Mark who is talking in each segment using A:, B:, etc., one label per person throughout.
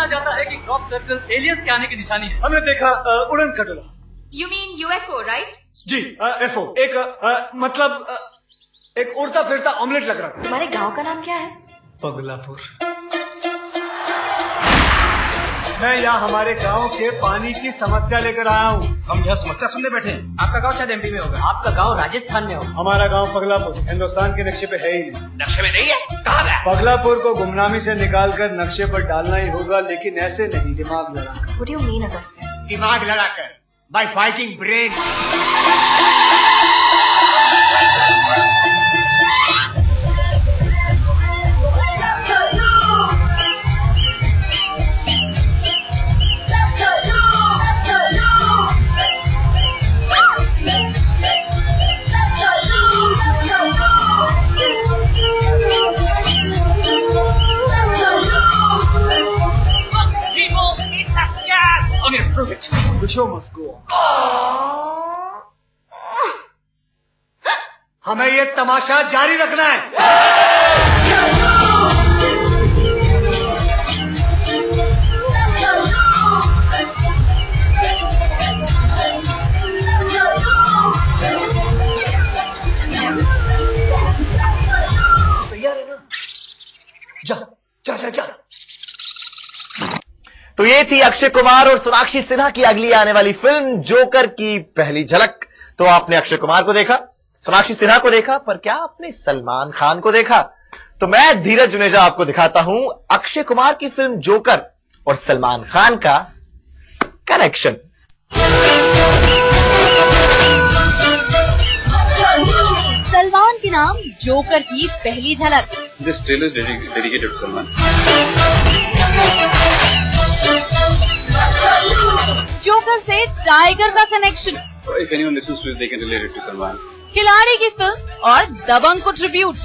A: जाता है कि क्रॉप सर्कल एलियंस के आने की निशानी है।
B: हमने देखा उड़न खटोला।
C: You mean UFO, right?
B: जी एफओ एक मतलब एक उड़ता फिरता ऑमलेट लग रहा था।
C: तुम्हारे गांव का नाम क्या है?
B: पगलापुर। मैं यहाँ हमारे गांव के पानी की समस्या लेकर आया हूँ।
A: हम यहाँ समस्या सुनने बैठे हैं। आपका गांव शायद एमपी में होगा। आपका गांव राजस्थान में होगा।
B: हमारा गांव पगलापुर हिंदुस्तान के नक्शे पे है ही नहीं।
A: नक्शे में नहीं है? कहाँ है?
B: पगलापुर को गुमनामी से निकालकर नक्शे पर डालना ही होगा, लेकिन ऐसे नहीं, दिमाग लड़ाकर।
C: What do you mean, Agastya?
B: दिमाग लड़ाकर, by fighting brain। The show must go on। हमें ये तमाशा जारी रखना है। तैयार है ना? जा जा जा जा।
D: तो ये थी अक्षय कुमार और सोनाक्षी सिन्हा की अगली आने वाली फिल्म जोकर की पहली झलक। तो आपने अक्षय कुमार को देखा, सोनाक्षी सिन्हा को देखा, पर क्या आपने सलमान खान को देखा? तो मैं धीरज जुनेजा आपको दिखाता हूं अक्षय कुमार की फिल्म जोकर और सलमान खान का कनेक्शन।
C: सलमान के नाम जोकर की पहली झलक।
E: This trailer is dedicated to Salman.
C: Joker से टाइगर का connection.
E: If anyone listens to it, they can relate it to Salman.
C: खिलाड़ी की फिल्म और दबंग को ट्रिब्यूट।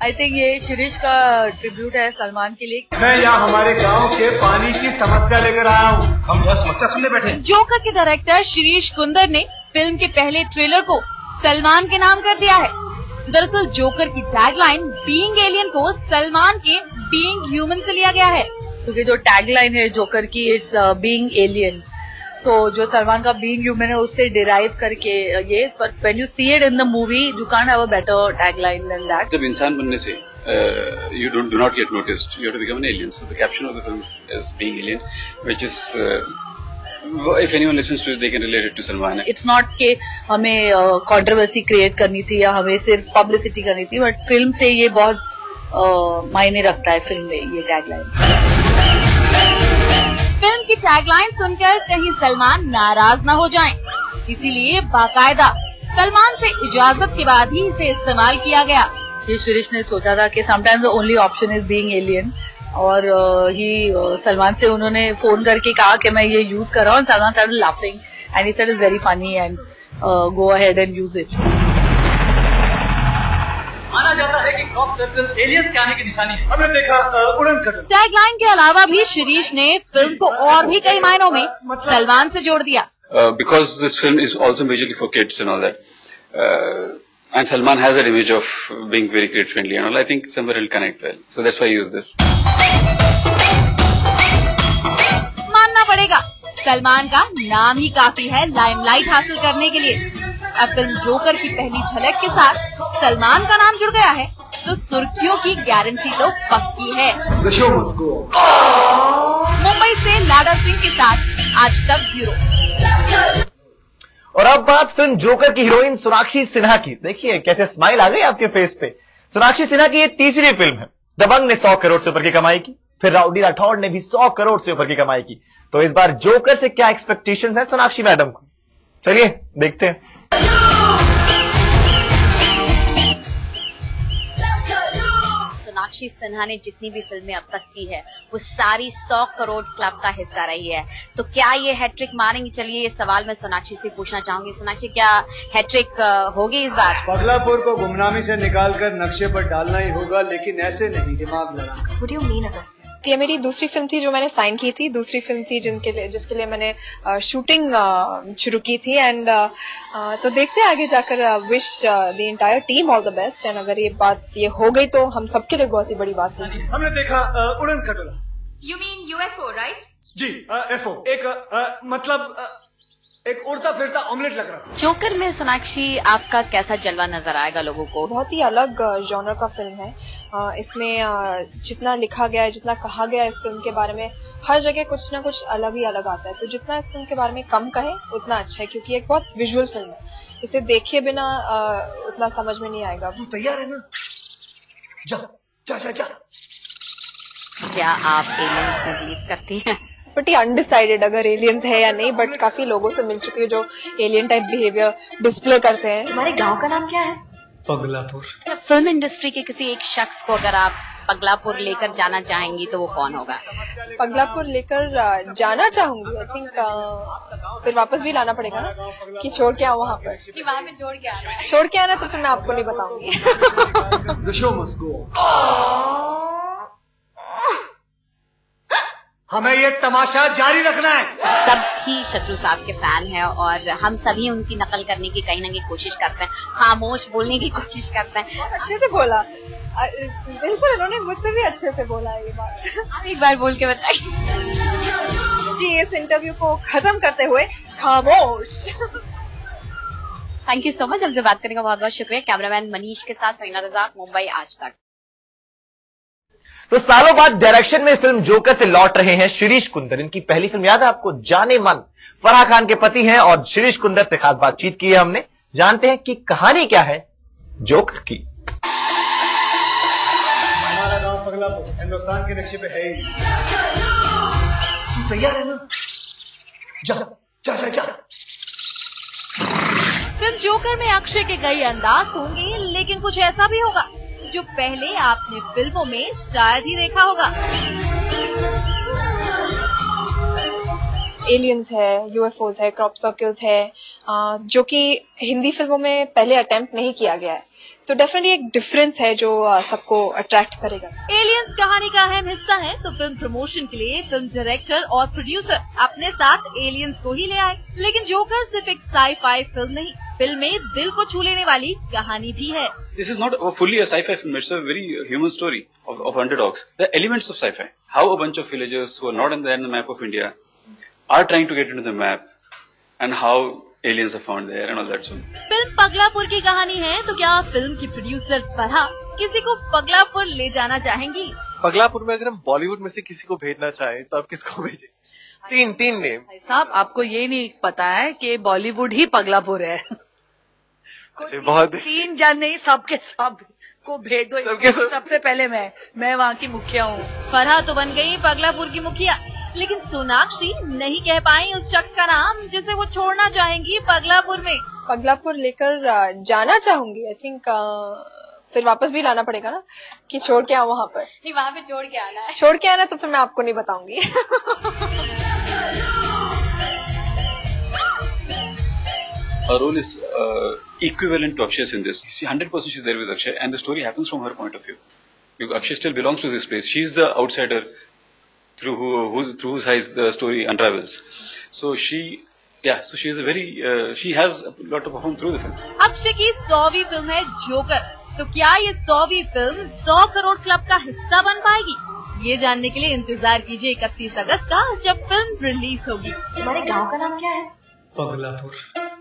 F: आई थिंक ये शिरीष का ट्रिब्यूट है सलमान के लिए।
B: मैं यहाँ हमारे गांव के पानी की समस्या लेकर आया हूँ।
A: हम यहाँ समस्या सुनने बैठे हैं।
C: जोकर के डायरेक्टर शिरीष कुंदर ने फिल्म के पहले ट्रेलर को सलमान के नाम कर दिया है। दरअसल जोकर की टैगलाइन बीइंग एलियन को सलमान के बीइंग ह्यूमन से लिया गया है,
F: क्योंकि जो टैगलाइन है जोकर की इट्स बीइंग एलियन, सो जो सलमान का बीइंग ह्यूमन है उससे डिराइव करके ये। पर when you see it in the movie you can't have a better tagline than that.
E: जब इंसान बनने से you do not get noticed, you have to become an alien. So the caption of the film is being alien, which is if anyone listens to it, they can relate it to Salman.
F: It's not कि हमें controversy create करनी थी या हमें सिर्फ publicity करनी थी, but film से ये बहुत मायने रखता है फिल्म में ये टैगलाइन।
C: फिल्म की टैगलाइन सुनकर कहीं सलमान नाराज न हो जाएं, इसीलिए बाकायदा सलमान से इजाजत के बाद ही इसे इस्तेमाल किया गया।
F: ये शिरीष ने सोचा था कि sometimes the only option is being alien, और सलमान से उन्होंने फोन करके कहा कि मैं ये यूज कर रहा हूँ। Salman started laughing and he said it's very funny and go ahead and use it.
A: माना जाता है कि क्रॉप सर्कल एलियंस के आने की निशानी है।
B: हमने देखा उड़न खटोला।
C: टैगलाइन के अलावा भी शिरीष ने फिल्म को और भी कई मायनों में सलमान से जोड़ दिया।
E: Because this film is also majorly for kids and all that, and Salman has that image of being very kid friendly and all, I think somewhere it'll connect well. So that's why I use this.
C: मानना पड़ेगा सलमान का नाम ही काफी है limelight हासिल करने के लिए। अब फिल्म जोकर की पहली झलक के साथ सलमान का नाम जुड़ गया है तो सुर्खियों की गारंटी तो पक्की है।
B: The show must go on।
C: Mumbai से लाडा सिंह के साथ आज तक ब्यूरो।
D: और अब बात फिल्म जोकर की हीरोइन सोनाक्षी सिन्हा की। देखिए कैसे स्माइल आ गई आपके फेस पे। सोनाक्षी सिन्हा की ये तीसरी फिल्म है। दबंग ने 100 करोड़ से ऊपर की कमाई की, फिर राउडी राठौड़ ने भी 100 करोड़ से ऊपर की कमाई की। तो इस बार जोकर से क्या एक्सपेक्टेशंस हैं सोनाक्षी मैडम को, चलिए देखते हैं।
G: सोनाक्षी सिन्हा ने जितनी भी फिल्में अब तक की है वो सारी 100 करोड़ क्लब का हिस्सा रही है। तो क्या ये हैट्रिक मारेंगी? चलिए ये सवाल मैं सोनाक्षी से पूछना चाहूंगी। सोनाक्षी, क्या हैट्रिक होगी इस बार?
B: पगलापुर को गुमनामी से निकालकर नक्शे पर डालना ही होगा, लेकिन ऐसे नहीं, दिमाग लड़ाकर।
C: What do you mean, Agastya?
H: ये मेरी दूसरी फिल्म थी जो मैंने साइन की थी, दूसरी फिल्म थी जिसके लिए मैंने शूटिंग शुरू की थी। एंड तो देखते हैं आगे जाकर। Wish the entire team all the best. And अगर ये बात ये हो गई तो हम सबके लिए बहुत ही बड़ी बात है।
B: हमने देखा उड़न खटोला।
G: You mean UFO, right?
B: Ji FO एक मतलब एक उड़ता फिरता ऑमलेट लग रहा।
G: जोकर में सोनाक्षी आपका कैसा जलवा नजर आएगा लोगों को?
H: बहुत ही अलग जॉनर का फिल्म है। इसमें जितना लिखा गया है, जितना कहा गया है इस फिल्म के बारे में, हर जगह कुछ ना कुछ अलग ही अलग आता है। तो जितना इस फिल्म के बारे में कम कहे उतना अच्छा है, क्योंकि एक बहुत विजुअल फिल्म है। इसे देखे बिना उतना समझ में नहीं आएगा।
B: तू तैयार है ना? जा जा जा जा।
G: क्या आप एलियंस में बिलीव करती हैं?
H: बट ये अनडिसाइडेड अगर एलियंस है या नहीं, बट काफी लोगों से मिल चुकी है जो एलियन टाइप बिहेवियर डिस्प्ले करते हैं।
G: हमारे गांव का नाम क्या है?
B: पगलापुर।
G: फिल्म इंडस्ट्री के किसी एक शख्स को अगर आप पगलापुर लेकर जाना चाहेंगी तो वो कौन होगा?
H: पगलापुर लेकर जाना चाहूंगी, आई थिंक फिर वापस भी लाना पड़ेगा ना, कि छोड़ के आओ वहाँ पर।
G: वहाँ पे छोड़ के आना है।
H: छोड़ के आना तो फिर मैं आपको नहीं बताऊंगी।
B: The show must go on। हमें ये तमाशा जारी रखना है।
G: सब ही शत्रु साहब के फैन हैं और हम सभी उनकी नकल करने की कहीं ना कहीं कोशिश करते हैं, खामोश बोलने की कोशिश करते हैं।
H: अच्छे से बोला, बिल्कुल इन्होंने मुझसे भी अच्छे से बोला ये बात।
G: आप एक बार बोल के बताइए।
H: जी, इस इंटरव्यू को खत्म करते हुए खामोश।
G: Thank you so much. हमसे बात करने का बहुत बहुत शुक्रिया। कैमरामैन मनीष के साथ सहीना रज़ाक, मुंबई आज तक।
D: तो सालों बाद डायरेक्शन में फिल्म जोकर से लौट रहे हैं शिरीष कुंदर। इनकी पहली फिल्म याद है आपको? जाने मन। फराह खान के पति हैं और शिरीष कुंदर से खास बातचीत की है हमने। जानते हैं कि कहानी क्या है जोकर की।
B: हमारा गांव पगलापुर हिंदुस्तान के नक्शे पे है ही। तू तैयार है ना? जा जा जा जा।
C: फिल्म जोकर में अक्षय के कई अंदाज होंगे, लेकिन कुछ ऐसा भी होगा जो पहले आपने फिल्मों में शायद ही देखा होगा।
H: एलियंस है, यूएफओज है, क्रॉप सर्कल्स है, जो कि हिंदी फिल्मों में पहले अटेम्प्ट नहीं किया गया है। तो डेफिनेटली एक डिफरेंस है जो सबको अट्रैक्ट करेगा।
C: एलियंस कहानी का अहम हिस्सा है, तो फिल्म प्रमोशन के लिए फिल्म डायरेक्टर और प्रोड्यूसर अपने साथ एलियंस को ही ले आए। लेकिन जोकर सिर्फ एक साई-फाई फिल्म नहीं, फिल्म में दिल को छू लेने वाली कहानी भी है।
E: This is not fully a sci-fi film. It's a very human story of underdogs. The elements of sci-fi. How a bunch of villagers who are not in the map of India are trying to get into the map, and how aliens are found there and all that. So,
C: film Paglapur की कहानी है, तो क्या film की producer Farah किसी को पगलापुर ले जाना चाहेंगी?
I: पगलापुर में अगर हम बॉलीवुड में से किसी को भेजना चाहें तो आप किसको भेजें? तीन नेम।
F: साहब, आपको ये नहीं पता है कि बॉलीवुड ही पगलापुर है।
I: बहुत
F: 3 जन नहीं, सबके सब को भेज दो। सबसे पहले मैं वहाँ की मुखिया हूँ।
C: फराह तो बन गई पगलापुर की मुखिया, लेकिन सोनाक्षी नहीं कह पाई उस शख्स का नाम जिसे वो छोड़ना चाहेंगी पगलापुर में।
H: पगलापुर लेकर जाना चाहूंगी, आई थिंक फिर वापस भी लाना पड़ेगा ना, कि छोड़ के आओ वहाँ पर।
G: नहीं, वहाँ पे छोड़ के आना है।
H: छोड़ के आना तो फिर मैं आपको नहीं बताऊंगी।
E: her role is equivalent to Akshay's in this. 100% she's there with Akshay, and the story happens from her point of view. Akshay still belongs to this place. She's the outsider through whose eyes the story unravels. So she is a very she has a lot to perform through the film.
C: Akshay की 100वीं film है joker, तो क्या ये 100वीं film 100 crore club का हिस्सा बन पाएगी? ये जानने के लिए इंतजार कीजिए 31 अगस्त का, जब फिल्म रिलीज होगी।
G: हमारे गांव का नाम क्या है?
B: पगलापुर।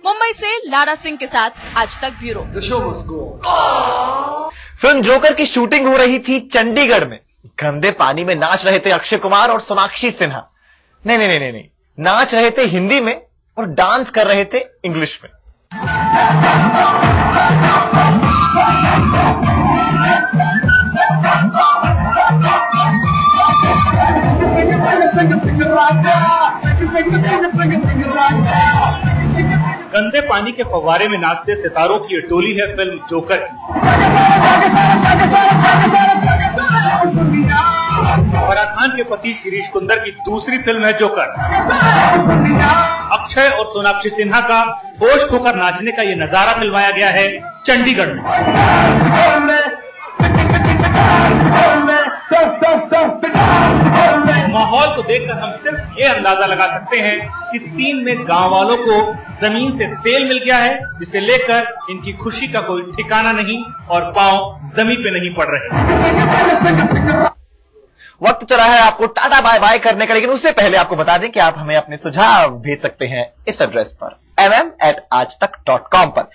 C: मुंबई से लारा सिंह के साथ आज तक bureau.
B: The show must go on।
D: Film joker की शूटिंग हो रही थी चंडीगढ़ में। गंदे पानी में नाच रहे थे अक्षय कुमार और सोनाक्षी सिन्हा। नहीं, नाच रहे थे हिंदी में और डांस कर रहे थे इंग्लिश में।
J: गंदे पानी के फव्वारे में नाचते सितारों की ये टोली है फिल्म जोकर की। फराह खान के पति शिरीष कुंदर की दूसरी फिल्म है जोकर। अक्षय और सोनाक्षी सिन्हा का होश खोकर नाचने का ये नजारा फिल्माया गया है चंडीगढ़ में। माहौल को देखकर हम सिर्फ ये अंदाजा लगा सकते हैं कि सीन में गांव वालों को जमीन से तेल मिल गया है, जिसे लेकर इनकी खुशी का कोई ठिकाना नहीं और पांव जमीन पे नहीं पड़ रहे।
D: वक्त चला है आपको टाटा बाय बाय करने का, लेकिन उससे पहले आपको बता दें कि आप हमें अपने सुझाव भेज सकते हैं इस एड्रेस पर mm@aajtak.com पर।